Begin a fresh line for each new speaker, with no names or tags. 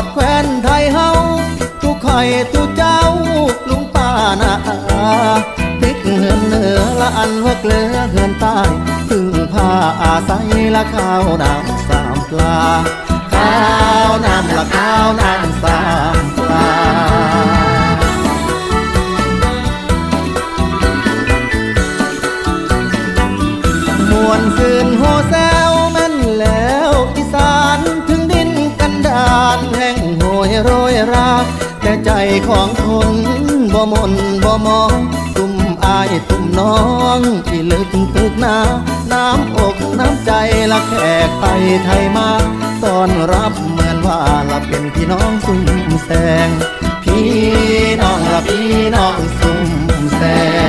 ดแคว้นไทยเฮาทุกข่อยทุกเจ้าลุงป้านาพลิกเหินเหนือละอันว่าเกลือเหินใต้พึ่งผ้าอาศัยละข้าวน้ำสามปลาข้าวน้ำละข้าวน้ำสามปลามวนคืนโฮแซวแม่นแล้วอีสานถึงดินกันดานแห่งโหยโรยราแต่ใจของคนบ่มนบ่มองตุ่มอายตุ่มน้องที่ลึกตึกนาน้ำอกน้ำใจละแขกไปไทยมาต้อนรับเหมือนว่าละเป็นพี่น้องสุ่มแสงพี่น้องละพี่น้องสุ่มแสง